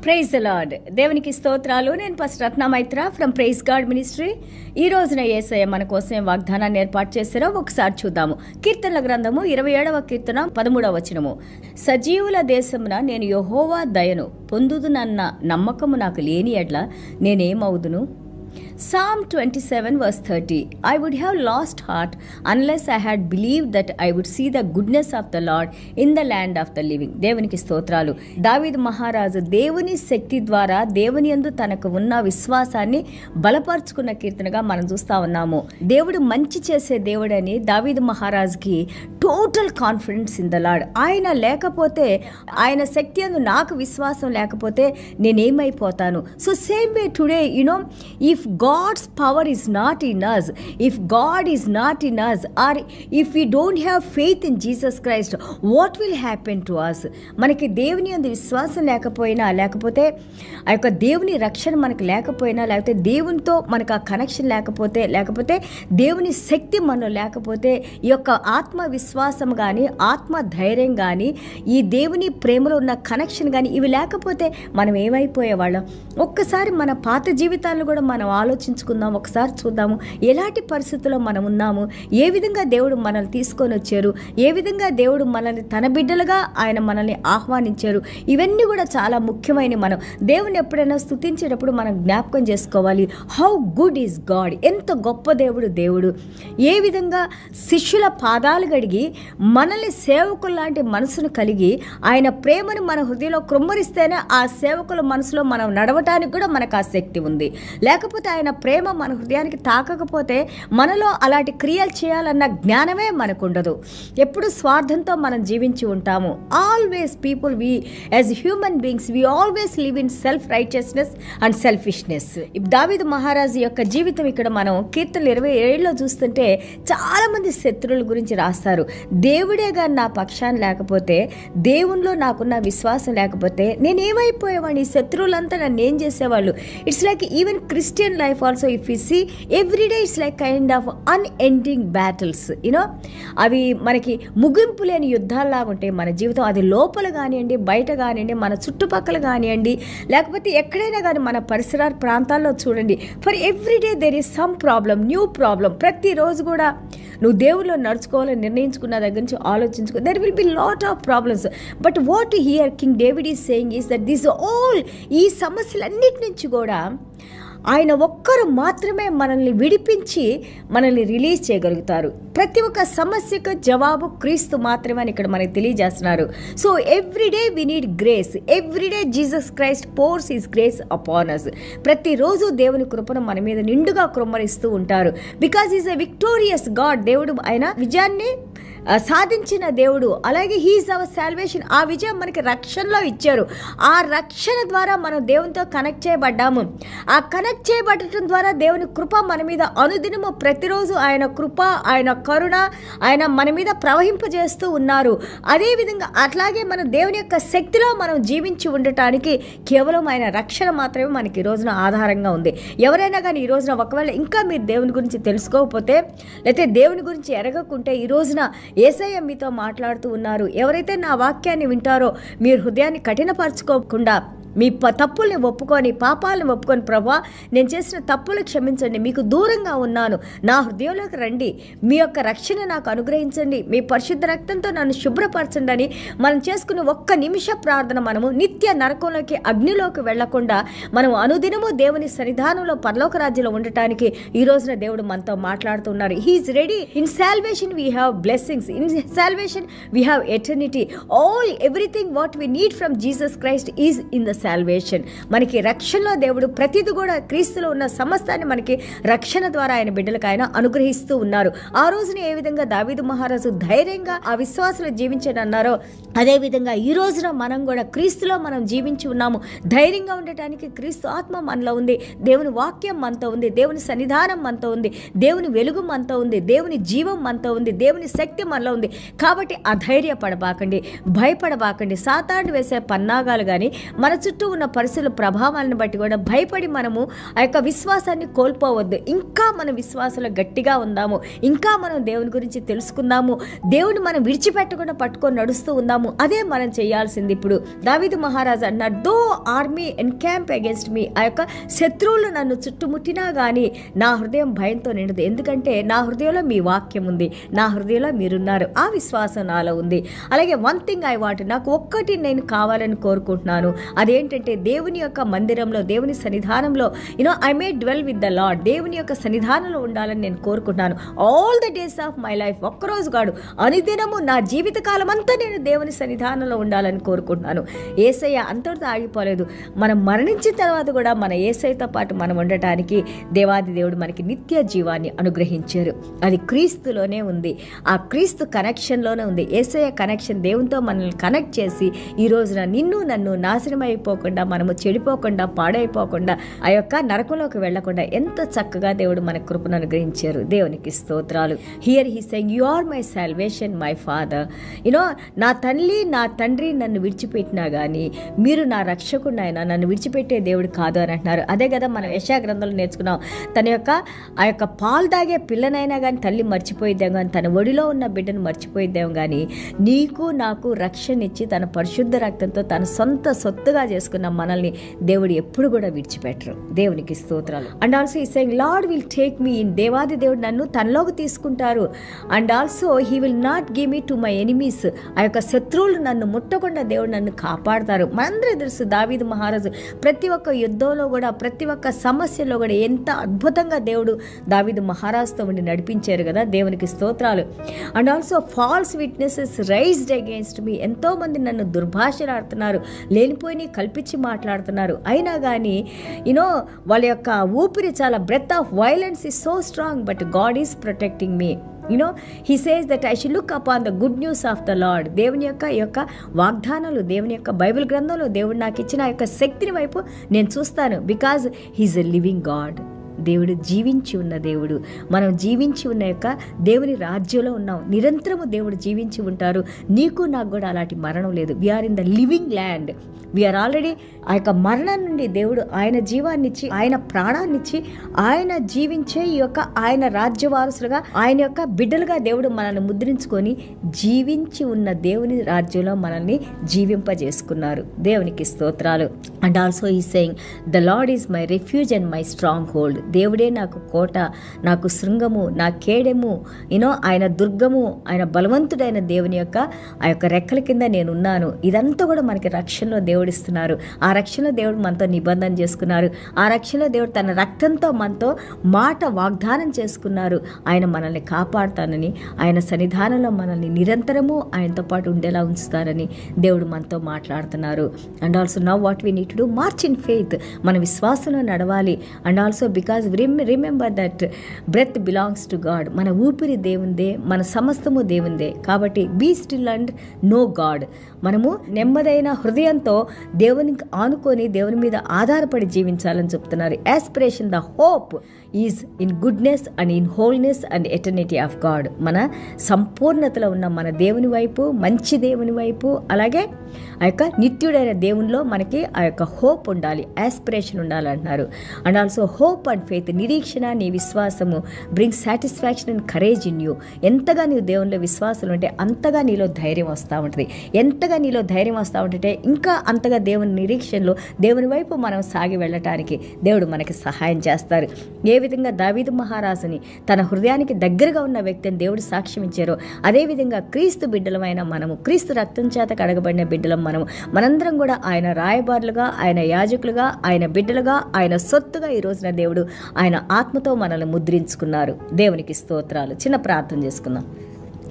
Praise the lord. దేవునికి స్తోత్రాలు. నేను pastor Ratna Maitra from praise God ministry. ఈ రోజున యేసయ్య మన కోసం వాగ్దానాన్ని ఏర్పాటు చేశారో ఒకసారి చూద్దాము. కీర్తనల గ్రంథము 27వ కీర్తన 13వ వచనము. సజీవుల దేశమున నేను యెహోవా దయను పొందుదునన్న నమ్మకము నాకు లేని ఎడ్ల నేనేమవుదును? Psalm 27 verse 30. I would have lost heart unless I had believed that I would see the goodness of the Lord in the land of the living. దేవునికి స్తోత్రాలు. దావీదు మహారాజు దేవుని శక్తి ద్వారా దేవుని యందు తనకు ఉన్న విశ్వాసాన్ని బలపరుచుకున్న కీర్తనగా మనం చూస్తా ఉన్నాము. దేవుడు మంచి చేసే దేవుడని దావీదు మహారాజుకి total confidence in the Lord. ఆయన లేకపోతే, ఆయన శక్తి యందు నాకు విశ్వాసం లేకపోతే నేనేమైపోతాను? So same way today, if God's power is not in us, if God is not in us, or if we don't have faith in Jesus Christ, what will happen to us? మనకి దేవుని యందు విశ్వాసం లేకపోతే ఆ యొక్క దేవుని రక్షణ మనకు లేకపోయినా, లేకపోతే దేవునితో మనకు ఆ కనెక్షన్ లేకపోతే దేవుని శక్తి మనలో లేకపోతే, ఈ యొక్క ఆత్మవిశ్వాసం కానీ ఆత్మ ధైర్యం కానీ ఈ దేవుని ప్రేమలో ఉన్న కనెక్షన్ కానీ ఇవి లేకపోతే మనం ఏమైపోయేవాళ్ళం? ఒక్కసారి మన పాత జీవితాలను కూడా మనం ఆలోచించుకుందాం. ఒకసారి చూద్దాము ఎలాంటి పరిస్థితుల్లో మనం ఉన్నాము, ఏ విధంగా దేవుడు మనల్ని తీసుకొని వచ్చారు, ఏ విధంగా దేవుడు మనల్ని తన బిడ్డలుగా ఆయన మనల్ని ఆహ్వానించారు. ఇవన్నీ కూడా చాలా ముఖ్యమైన. మనం దేవుని ఎప్పుడైనా స్తుతించేటప్పుడు మనం జ్ఞాపకం చేసుకోవాలి, హౌ గుడ్ ఈజ్ గాడ్. ఎంత గొప్ప దేవుడు ఏ విధంగా శిష్యుల పాదాలు గడిగి మనల్ని సేవకుల లాంటి మనసును కలిగి ఆయన ప్రేమను మన హృదయంలో కృమ్మరిస్తేనే ఆ సేవకుల మనసులో మనం నడవటానికి కూడా మనకు ఆ శక్తి ఉంది. లేకపోతే ఆయన ప్రేమ మన హృదయానికి తాకకపోతే మనలో అలాంటి క్రియలు చేయాలన్న జ్ఞానమే మనకు ఉండదు. ఎప్పుడు స్వార్థంతో మనం జీవించి ఉంటాము. Always people, we as human beings, we always live in self righteousness and selfishness. దావీదు మహారాజు యొక్క జీవితం ఇక్కడ మనం కీర్తనలు 27లో చూస్తుంటే చాలా మంది శత్రువుల గురించి రాస్తారు. దేవుడే గాని నా పక్షాన్ని లేకపోతే, దేవునిలో నాకున్న విశ్వాసం లేకపోతే నేనేమైపోయేవాడిని? ఈ శత్రువులంతా నన్ను ఏం చేసేవాళ్ళు? It's like even Christian life also, if you see every day it's like kind of unending battles. అవి మనకి ముగింపు లేని యుద్ధాల్లాగా ఉంటాయి మన జీవితం. అది లోపల కానివ్వండి, బయట కానివ్వండి, మన చుట్టుపక్కల కానివ్వండి, లేకపోతే ఎక్కడైనా కానీ మన పరిసర ప్రాంతాల్లో చూడండి. For every day there is some problem, new problem. ప్రతిరోజు కూడా నువ్వు దేవుల్లో నడుచుకోవాలని నిర్ణయించుకున్న దగ్గర నుంచి ఆలోచించుకో, there will be lot of problems. But what here king David is saying is that this all, ఈ సమస్యలన్నిటి నుంచి కూడా ఆయన ఒక్కరు మాత్రమే మనల్ని విడిపించి మనల్ని రిలీజ్ చేయగలుగుతారు. ప్రతి ఒక్క సమస్యకు జవాబు క్రీస్తు మాత్రమే అని ఇక్కడ మనకి తెలియజేస్తున్నారు. So everyday we need grace. Everyday Jesus Christ pours his grace upon us. ప్రతిరోజు దేవుని కృపను మన మీద నిండుగా కృమ్మరిస్తూ ఉంటారు. Because is a victorious God. దేవుడు ఆయన విజయాన్ని సాధించిన దేవుడు. అలాగే హీఈస్ అవర్ సాల్వేషన్. ఆ విజయం మనకి రక్షణలో ఇచ్చారు. ఆ రక్షణ ద్వారా మనం దేవునితో కనెక్ట్ చేయబడ్డాము. ఆ కనెక్ట్ చేయబడటం ద్వారా దేవుని కృప మన మీద అనుదినము ప్రతిరోజు ఆయన కృప, ఆయన కరుణ ఆయన మన మీద ప్రవహింపజేస్తూ ఉన్నారు. అదేవిధంగా అట్లాగే మన దేవుని యొక్క శక్తిలో మనం జీవించి ఉండటానికి కేవలం ఆయన రక్షణ మాత్రమే మనకి ఈ రోజున ఆధారంగా ఉంది. ఎవరైనా కానీ ఈ రోజున ఒకవేళ ఇంకా మీరు దేవుని గురించి తెలుసుకోకపోతే, లేకపోతే దేవుని గురించి ఎరగకుంటే, ఈ రోజున యేసయ్య మీతో మాట్లాడుతూ ఉన్నారు. ఎవరైతే నా వాక్యాన్ని వింటారో మీరు హృదయాన్ని కఠినపరచుకోకుండా మీ తప్పుల్ని ఒప్పుకొని, పాపాలను ఒప్పుకొని, ప్రభువా నేను చేసిన తప్పులు క్షమించండి, మీకు దూరంగా ఉన్నాను, నా హృదయంలోకి రండి, మీ యొక్క రక్షణ నాకు అనుగ్రహించండి, మీ పరిశుద్ధ రక్తంతో నన్ను శుభ్రపరచండి అని మనం చేసుకునే ఒక్క నిమిష ప్రార్థన మనము నిత్య నరకంలోకి, అగ్నిలోకి వెళ్లకుండా మనం అనుదినము దేవుని సన్నిధానంలో పరలోక రాజ్యంలో ఉండటానికి ఈ రోజున దేవుడు మనతో మాట్లాడుతున్నారు. He's ready. In salvation we have blessings, in salvation we have eternity. All everything what we need from Jesus Christ is in the salvation. మనకి రక్షణలో దేవుడు ప్రతిది కూడా క్రీస్తులో ఉన్న సమస్తాన్ని మనకి రక్షణ ద్వారా ఆయన బిడ్డలకు ఆయన అనుగ్రహిస్తూ ఉన్నారు. ఆ రోజున ఏ విధంగా దావీదు మహారాజు ధైర్యంగా ఆ విశ్వాసులు జీవించనన్నారో అదే విధంగా ఈ రోజున మనం కూడా క్రీస్తులో మనం జీవించి ఉన్నాము. ధైర్యంగా ఉండటానికి క్రీస్తు ఆత్మ మనలో ఉంది, దేవుని వాక్యం మనతో ఉంది, దేవుని సన్నిధానం మనతో ఉంది, దేవుని వెలుగు మనతో ఉంది, దేవుని జీవం మనతో ఉంది, దేవుని శక్తి మనలో ఉంది. కాబట్టి అధైర్యపడబాకండి, భయపడబాకండి. సాతాను వేసే పన్నాగాలు కానీ మన చుట్టూ చుట్టూ ఉన్న పరిస్థితుల ప్రభావాలను బట్టి కూడా భయపడి మనము ఆ యొక్క విశ్వాసాన్ని కోల్పోవద్దు. ఇంకా మన విశ్వాసంలో గట్టిగా ఉందాము, ఇంకా మనం దేవుని గురించి తెలుసుకుందాము, దేవుని మనం విడిచిపెట్టకుండా పట్టుకొని నడుస్తూ ఉందాము. అదే మనం చేయాల్సింది. ఇప్పుడు దావీదు మహారాజు అన్నాడు, దో ఆర్మీ ఎన్క్యాంప్ అగేన్స్ట్ మీ, ఆ యొక్క శత్రువులు నన్ను చుట్టుముట్టినా కానీ నా హృదయం భయంతో నిండదు, ఎందుకంటే నా హృదయంలో మీ వాక్యం ఉంది, నా హృదయంలో మీరున్నారు, ఆ విశ్వాసం నాలో ఉంది. అలాగే వన్ థింగ్ ఐ వాంట్, నాకు ఒక్కటి నేను కావాలని కోరుకుంటున్నాను, అదేంటంటే దేవుని యొక్క మందిరంలో, దేవుని సన్నిధానంలో I may dwell with the lord, దేవుని యొక్క సన్నిధానంలో ఉండాలని నేను కోరుకుంటున్నాను. All the days of my life, ఒక్కరోజు కాదు, అనుదినము నా జీవితకాలం అంతా నేను దేవుని సన్నిధానంలో ఉండాలని కోరుకుంటున్నాను. యేసయ్య అంతటితో ఆగిపోలేదు. మనం మరణించిన తర్వాత కూడా మన యేసయ్యతో పాటు మనం ఉండటానికి దేవాది దేవుడు మనకి నిత్య జీవాన్ని అనుగ్రహించారు. అది క్రీస్తులోనే ఉంది, ఆ క్రీస్తు కనెక్షన్లోనే ఉంది. యేసయ్య కనెక్షన్ దేవునితో మనల్ని కనెక్ట్ చేసి ఈ రోజున నిన్ను నన్ను నాశనం అయిపోకుండా, మనము చెడిపోకుండా, పాడైపోకుండా, ఆ యొక్క నరకంలోకి వెళ్లకుండా ఎంత చక్కగా దేవుడు మన కృపను అనుగ్రహించారు. దేవునికి స్తోత్రాలు. Here he saying, you are my salvation my father. నా తల్లి నా తండ్రి నన్ను విడిచిపెట్టినా కానీ మీరు నా రక్షకుడు ఆయన, నన్ను విడిచిపెట్టే దేవుడు కాదు అని అంటున్నారు. అదే కదా మనం యెషయా గ్రంథంలో నేర్చుకున్నాం. తన యొక్క ఆ యొక్క పాలు తాగే పిల్లనైనా కానీ తల్లి మర్చిపోయిద్దాం, కానీ తన ఒడిలో ఉన్న బిడ్డను మర్చిపోయిద్దాం, కానీ నీకు నాకు రక్షణ ఇచ్చి తన పరిశుద్ధ రక్తంతో తన సొంత సొత్తుగా చేసుకున్న మనల్ని దేవుడు ఎప్పుడు కూడా విడిచిపెట్టరు. దేవునికి స్తోత్రాలు. అండ్ ఆల్సో ఈ saying, lord will take me in, దేవాది దేవుడు నన్ను తనలోకి తీసుకుంటారు. And also he will not give me to my enemies, ఆ యొక్క శత్రువులు నన్ను ముట్టకుండా దేవుడు నన్ను కాపాడతారు. మనందరూ తెలుసు దావీదు మహారాజు ప్రతి ఒక్క యుద్ధంలో కూడా, ప్రతి ఒక్క సమస్యలో కూడా ఎంత అద్భుతంగా దేవుడు దావీదు మహారాజుతో ఉండి నడిపించారు కదా. దేవునికి స్తోత్రాలు. And also false witnesses raised against me, ఎంతో మంది నన్ను దుర్భాషలాడుతున్నారు, లేనిపోయి కల్పించి మాట్లాడుతున్నారు, అయినా కానీ వాళ్ళ యొక్క ఊపిరి చాలా, breath of violence is so strong, but God is protecting me. he says that I should look upon the good news of the Lord. దేవుని యొక్క వాగ్దానాలు, దేవుని యొక్క బైబిల్ గ్రంథంలో దేవుడు నాకు ఇచ్చిన ఆ యొక్క శక్తిని వైపు నేను చూస్తాను. Because he's a living God. దేవుడు జీవించి ఉన్న దేవుడు. మనం జీవించి ఉన్న యొక్క దేవుని రాజ్యంలో ఉన్నాం. నిరంతరము దేవుడు జీవించి ఉంటారు. నీకు నాకు కూడా అలాంటి మరణం లేదు. We're in the living land. We're already ఆ యొక్క మరణం నుండి దేవుడు ఆయన జీవాన్నిచ్చి, ఆయన ప్రాణాన్నిచ్చి, ఆయన జీవించే ఈ యొక్క ఆయన రాజ్య వారసులుగా, ఆయన యొక్క బిడ్డలుగా దేవుడు మనల్ని ముద్రించుకొని జీవించి ఉన్న దేవుని రాజ్యంలో మనల్ని జీవింపజేసుకున్నారు. దేవునికి స్తోత్రాలు. అండ్ ఆల్సో ఈ saying, the lord is my refuse and my strong hold. దేవుడే నాకు కోట, నాకు శృంగము, నా కేడెము, ఆయన దుర్గము, ఆయన బలవంతుడైన దేవుని యొక్క ఆ యొక్క రెక్కల కింద నేనున్నాను. ఇదంతా కూడా మనకి రక్షణలో దేవుడిస్తున్నారు. ఆ రక్షణలో దేవుడు మనతో నిబంధన చేసుకున్నారు. ఆ రక్షణలో దేవుడు తన రక్తంతో మనతో మాట వాగ్దానం చేసుకున్నారు. ఆయన మనల్ని కాపాడుతానని, ఆయన సన్నిధానంలో మనల్ని నిరంతరము ఆయనతో పాటు ఉండేలా ఉంచుతారని దేవుడు మనతో మాట్లాడుతున్నారు. And also now what we need to do, march in faith. మన విశ్వాసంలో నడవాలి. And also because remember that breath belongs to God. మన ఊపిరి దేవుందే, మన సమస్తము దేవుందే. కాబట్టి be still and know God. మనము నెమ్మదైన హృదయంతో దేవునికి ఆనుకొని దేవుని మీద ఆధారపడి జీవించాలని చెప్తున్నారు. Aspiration, the hope is in goodness and in wholeness and eternity of God. మన సంపూర్ణతలో ఉన్న మన దేవుని వైపు, మంచి దేవుని వైపు, అలాగే ఆ యొక్క నిత్యుడైన దేవునిలో మనకి ఆ యొక్క హోప్ ఉండాలి, యాస్పిరేషన్ ఉండాలి అంటున్నారు. And also hope and faith, నిరీక్షణ, నీ విశ్వాసము bring satisfaction and courage in you. ఎంతగా నీవు దేవునిలో విశ్వాసం ఉంటే అంతగా నీలో ధైర్యం వస్తూ ఉంటుంది. ఎంతగా నీలో ధైర్యం వస్తూ ఉంటే ఇంకా అంతగా దేవుని నిరీక్షణలో దేవుని వైపు మనం సాగి వెళ్ళటానికి దేవుడు మనకి సహాయం చేస్తారు. ఏ విధంగా దావీదు మహారాజుని తన హృదయానికి దగ్గరగా ఉన్న వ్యక్తిని దేవుడు సాక్ష్యం ఇచ్చారో, అదేవిధంగా క్రీస్తు బిడ్డలమైన మనము, క్రీస్తు రక్తం చేత కడగబడిన బిడ్డలం మనందరం కూడా ఆయన రాయబారులుగా, ఆయన యాజకులుగా, ఆయన బిడ్డలుగా, ఆయన సొత్తుగా ఈ రోజున దేవుడు ఆయన ఆత్మతో మనల్ని ముద్రించుకున్నారు. దేవునికి స్తోత్రాలు. చిన్న ప్రార్థన చేసుకుందాం.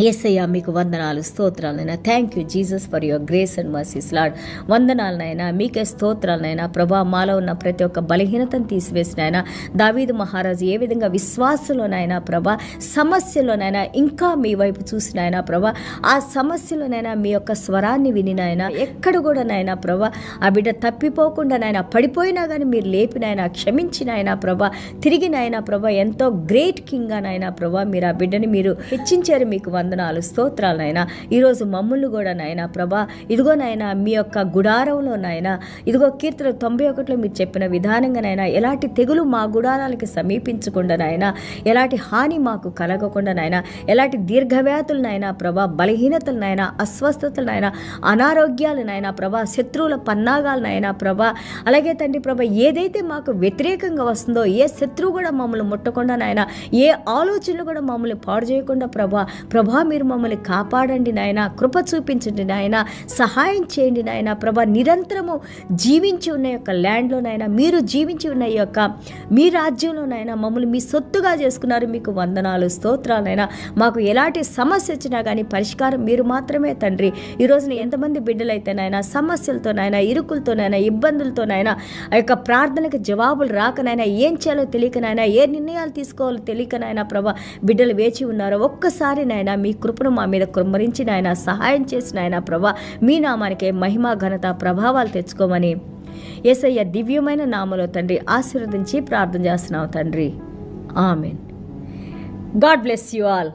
యేసయ్య మీకు వందనాలు, స్తోత్రాలనైనా. Thank you Jesus for your grace and mercies Lord. వందనాలనైనా, మీకే స్తోత్రాలనైనా. ప్రభా, మాలో ఉన్న ప్రతి ఒక్క బలహీనతను తీసివేసినైనా, దావీదు మహారాజు ఏ విధంగా విశ్వాసంలోనైనా ప్రభా, సమస్యలోనైనా ఇంకా మీ వైపు చూసినైనా ప్రభా, ఆ సమస్యలోనైనా మీ యొక్క స్వరాన్ని వినినైనా, ఎక్కడ కూడా నైనా ప్రభా ఆ బిడ్డ తప్పిపోకుండా నైనా, పడిపోయినా కానీ మీరు లేపినైనా, క్షమించినైనా ప్రభా, తిరిగినైనా ప్రభా, ఎంతో గ్రేట్ కింగ్గానైనా ప్రభా మీరు ఆ బిడ్డని మీరు హెచ్చించారు. మీకు వందనాలు, స్తోత్రాలు నాయనా. ఈరోజు మమ్మల్ని కూడా నాయనా ప్రభా ఇదిగో నాయనా మీ యొక్క గుడారంలో నాయనా ఇదిగో కీర్తన 91లో మీరు చెప్పిన విధానంగా నాయనా ఎలాంటి తెగులు మా గుడారాలకి సమీపించకుండా నాయనా, ఎలాంటి హాని మాకు కలగకుండా నాయనా, ఎలాంటి దీర్ఘవ్యాధులు నాయనా ప్రభా, బలహీనతలు నాయనా, అస్వస్థతలు నాయనా, అనారోగ్యాలు నాయనా ప్రభా, శత్రువుల పన్నాగాలు నాయనా ప్రభా, అలాగే తండ్రి ప్రభా ఏదైతే మాకు వ్యతిరేకంగా వస్తుందో ఏ శత్రువు కూడా మమ్మల్ని ముట్టకుండా నాయన, ఏ ఆలోచనలు కూడా మమ్మల్ని పాడు చేయకుండా ప్రభా మీరు మమ్మల్ని కాపాడండి నాయన, కృప చూపించండి నాయన, సహాయం చేయండి నాయన ప్రభా. నిరంతరము జీవించి ఉన్న యొక్క ల్యాండ్లో నాయన, మీరు జీవించి ఉన్న ఈ యొక్క మీ రాజ్యంలో నాయన మమ్మల్ని మీ సొత్తుగా చేసుకున్నారు. మీకు వందనాలు, స్తోత్రాలైనా. మాకు ఎలాంటి సమస్య వచ్చినా కానీ పరిష్కారం మీరు మాత్రమే తండ్రి. ఈరోజున ఎంతమంది బిడ్డలైతే నాయన సమస్యలతో నాయన, ఇరుకులతో నాయన, ఇబ్బందులతో నాయన, ఆ యొక్క ప్రార్థనకు జవాబులు రాకనైనా, ఏం చేయాలో తెలియకనైనా, ఏ నిర్ణయాలు తీసుకోవాలో తెలియకనైనా ప్రభా బిడ్డలు వేచి ఉన్నారో ఒక్కసారి నాయన మీ కృపను మా మీద కుమ్మరించి నాయన సహాయం చేసిన ఆయన ప్రభా మీ నామానికే మహిమ, ఘనత, ప్రభావాలు తెచ్చుకోమని యేసయ్య దివ్యమైన నామములో తండ్రి ఆశీర్వదించి ప్రార్థన చేస్తున్నాం తండ్రి. Amen. God bless you all.